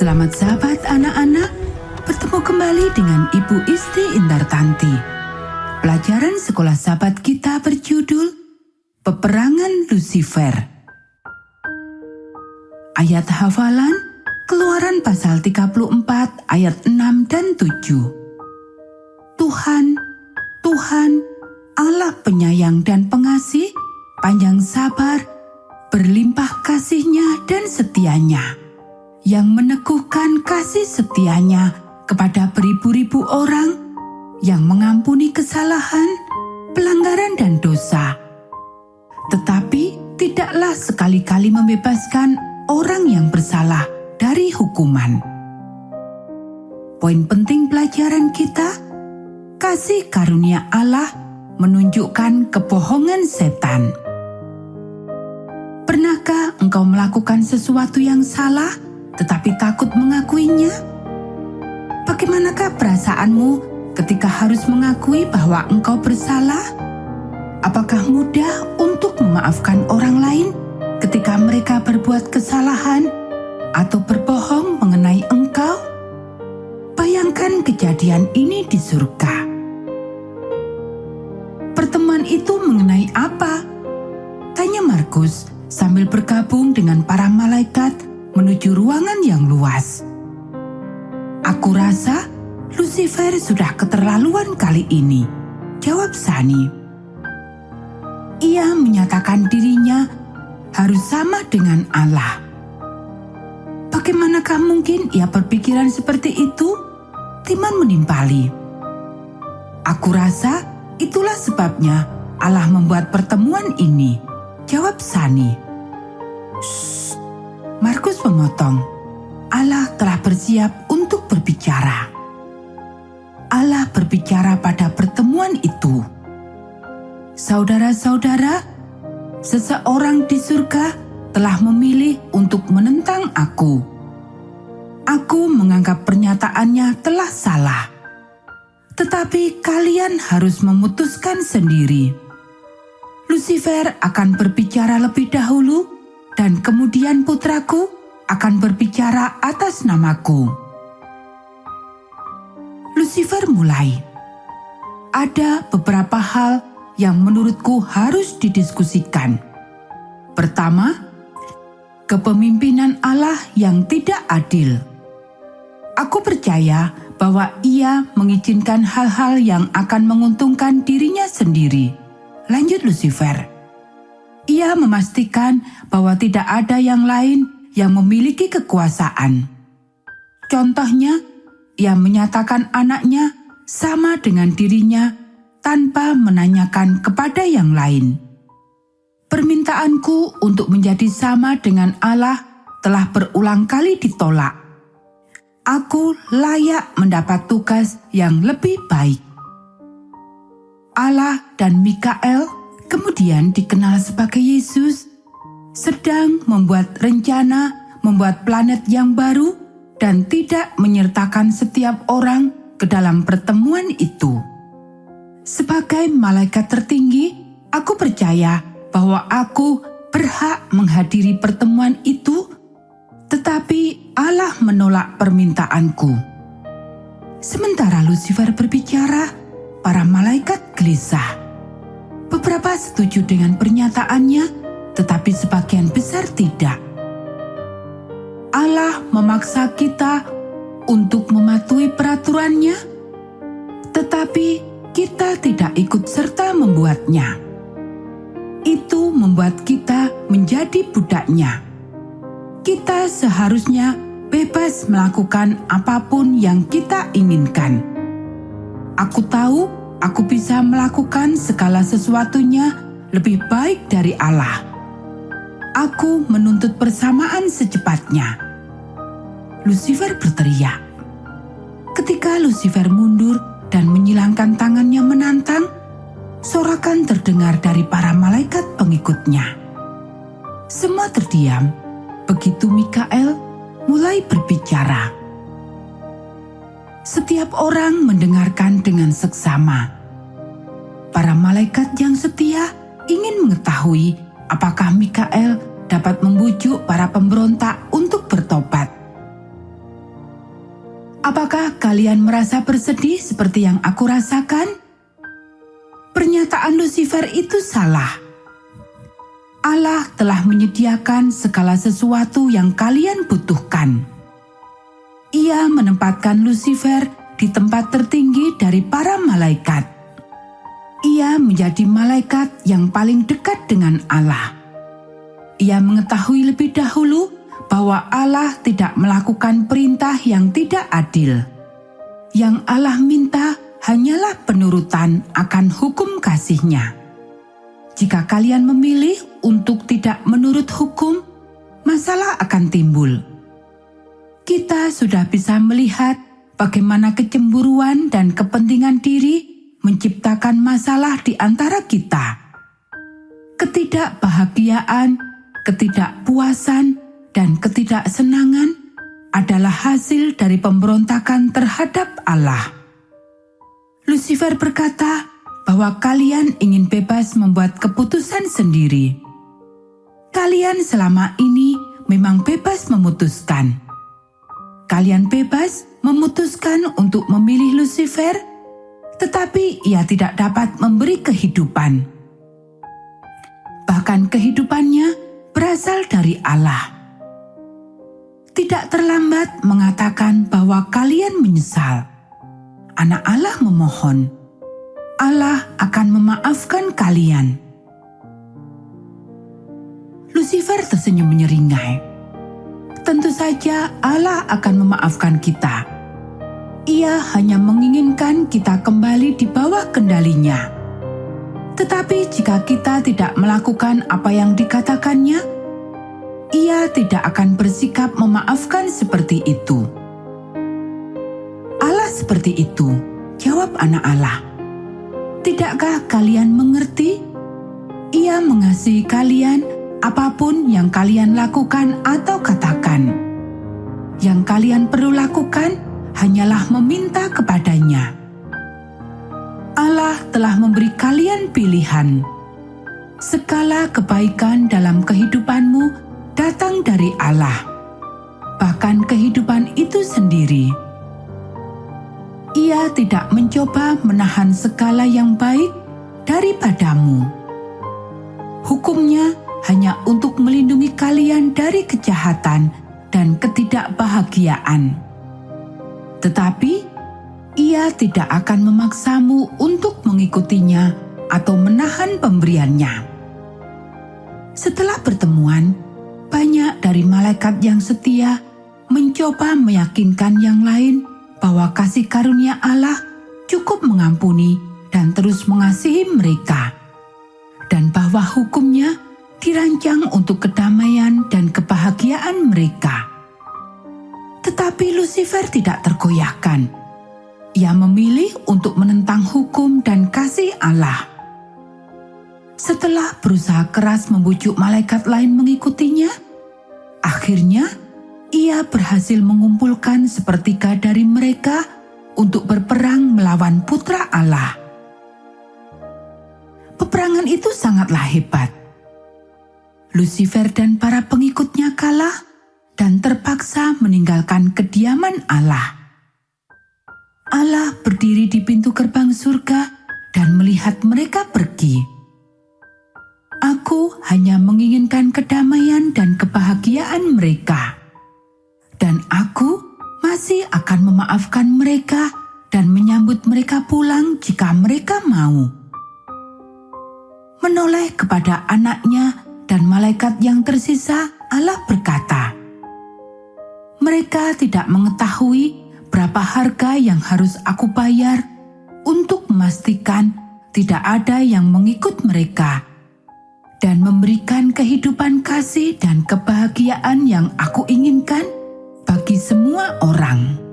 Selamat sahabat anak-anak, bertemu kembali dengan Ibu Isti Indartanti. Pelajaran sekolah sahabat kita berjudul Peperangan Lucifer. Ayat hafalan Keluaran pasal 34 ayat 6 dan 7. Tuhan, Tuhan, Allah penyayang dan pengasih, panjang sabar, berlimpah kasih-Nya dan setia-Nya, yang meneguhkan kasih setia-Nya kepada beribu-ribu orang, yang mengampuni kesalahan, pelanggaran dan dosa, tetapi tidaklah sekali-kali membebaskan orang yang bersalah dari hukuman. Poin penting pelajaran kita, kasih karunia Allah menunjukkan kebohongan setan. Pernahkah engkau melakukan sesuatu yang salah tetapi takut mengakuinya? Bagaimanakah perasaanmu ketika harus mengakui bahwa engkau bersalah? Apakah mudah untuk memaafkan orang lain ketika mereka berbuat kesalahan atau berbohong mengenai engkau? Bayangkan kejadian ini di surga. Pertemuan itu mengenai apa? Tanya Markus sambil bergabung dengan para malaikat menuju ruangan yang luas. Aku rasa Lucifer sudah keterlaluan kali ini, jawab Sani. Ia menyatakan dirinya harus sama dengan Allah. Bagaimanakah mungkin ia berpikiran seperti itu? Timan menimpali. Aku rasa itulah sebabnya Allah membuat pertemuan ini, jawab Sani. Shh, Markus memotong. Allah telah bersiap untuk berbicara. Allah berbicara pada pertemuan itu. Saudara-saudara, seseorang di surga telah memilih untuk menentang aku. Aku menganggap pernyataannya telah salah. Tetapi kalian harus memutuskan sendiri. Lucifer akan berbicara lebih dahulu, dan kemudian putraku akan berbicara atas namaku. Lucifer mulai. Ada beberapa hal yang menurutku harus didiskusikan. Pertama, kepemimpinan Allah yang tidak adil. Aku percaya bahwa Ia mengizinkan hal-hal yang akan menguntungkan dirinya sendiri. Lanjut Lucifer. Ia memastikan bahwa tidak ada yang lain yang memiliki kekuasaan. Contohnya, ia menyatakan anaknya sama dengan dirinya tanpa menanyakan kepada yang lain. Permintaanku untuk menjadi sama dengan Allah telah berulang kali ditolak. Aku layak mendapat tugas yang lebih baik. Allah dan Mikael, kemudian dikenal sebagai Yesus, sedang membuat rencana membuat planet yang baru dan tidak menyertakan setiap orang ke dalam pertemuan itu. Sebagai malaikat tertinggi, aku percaya bahwa aku berhak menghadiri pertemuan itu, tetapi Allah menolak permintaanku. Sementara Lucifer berbicara, para malaikat gelisah. Beberapa setuju dengan pernyataannya, tetapi sebagian besar tidak. Allah memaksa kita untuk mematuhi peraturannya, tetapi kita tidak ikut serta membuatnya. Itu membuat kita menjadi budaknya. Kita seharusnya bebas melakukan apapun yang kita inginkan. Aku tahu aku bisa melakukan segala sesuatunya lebih baik dari Allah. Aku menuntut persamaan secepatnya. Lucifer berteriak. Ketika Lucifer mundur dan menyilangkan tangannya menantang, sorakan terdengar dari para malaikat pengikutnya. Semua terdiam, begitu Mikael mulai berbicara. Setiap orang mendengarkan dengan seksama. Para malaikat yang setia ingin mengetahui apakah Mikael dapat membujuk para pemberontak untuk bertobat. Apakah kalian merasa bersedih seperti yang aku rasakan? Pernyataan Lucifer itu salah. Allah telah menyediakan segala sesuatu yang kalian butuhkan. Ia menempatkan Lucifer di tempat tertinggi dari para malaikat. Ia menjadi malaikat yang paling dekat dengan Allah. Ia mengetahui lebih dahulu bahwa Allah tidak melakukan perintah yang tidak adil. Yang Allah minta hanyalah penurutan akan hukum kasih-Nya. Jika kalian memilih untuk tidak menurut hukum, masalah akan timbul. Kita sudah bisa melihat bagaimana kecemburuan dan kepentingan diri menciptakan masalah di antara kita. Ketidakbahagiaan, ketidakpuasan, dan ketidaksenangan adalah hasil dari pemberontakan terhadap Allah. Lucifer berkata bahwa kalian ingin bebas membuat keputusan sendiri. Kalian selama ini memang bebas memutuskan. Kalian bebas memutuskan untuk memilih Lucifer, tetapi ia tidak dapat memberi kehidupan. Bahkan kehidupannya berasal dari Allah. Tidak terlambat mengatakan bahwa kalian menyesal. Anak Allah memohon, Allah akan memaafkan kalian. Lucifer tersenyum menyeringai. Tentu saja Allah akan memaafkan kita. Ia hanya menginginkan kita kembali di bawah kendalinya. Tetapi jika kita tidak melakukan apa yang dikatakannya, ia tidak akan bersikap memaafkan seperti itu. Allah seperti itu, jawab anak Allah. Tidakkah kalian mengerti? Ia mengasihi kalian apapun yang kalian lakukan atau katakan. Yang kalian perlu lakukan hanyalah meminta kepadanya. Allah telah memberi kalian pilihan. Segala kebaikan dalam kehidupanmu datang dari Allah, bahkan kehidupan itu sendiri. Ia tidak mencoba menahan segala yang baik daripadamu. Hukumnya hanya untuk melindungi kalian dari kejahatan dan ketidakbahagiaan. Tetapi ia tidak akan memaksamu untuk mengikutinya atau menahan pemberiannya. Setelah pertemuan, banyak dari malaikat yang setia mencoba meyakinkan yang lain bahwa kasih karunia Allah cukup mengampuni dan terus mengasihi mereka, dan bahwa hukumnya dirancang untuk kedamaian dan kebahagiaan mereka. Tetapi Lucifer tidak tergoyahkan. Ia memilih untuk menentang hukum dan kasih Allah. Setelah berusaha keras membujuk malaikat lain mengikutinya, akhirnya ia berhasil mengumpulkan sepertiga dari mereka untuk berperang melawan putra Allah. Peperangan itu sangatlah hebat. Lucifer dan para pengikutnya kalah dan terpaksa meninggalkan kediaman Allah. Allah berdiri di pintu gerbang surga dan melihat mereka pergi. Aku hanya menginginkan kedamaian dan kebahagiaan mereka. Dan aku masih akan memaafkan mereka dan menyambut mereka pulang jika mereka mau. Menoleh kepada anaknya dan malaikat yang tersisa, Allah berkata, mereka tidak mengetahui berapa harga yang harus aku bayar untuk memastikan tidak ada yang mengikut mereka dan memberikan kehidupan kasih dan kebahagiaan yang aku inginkan bagi semua orang.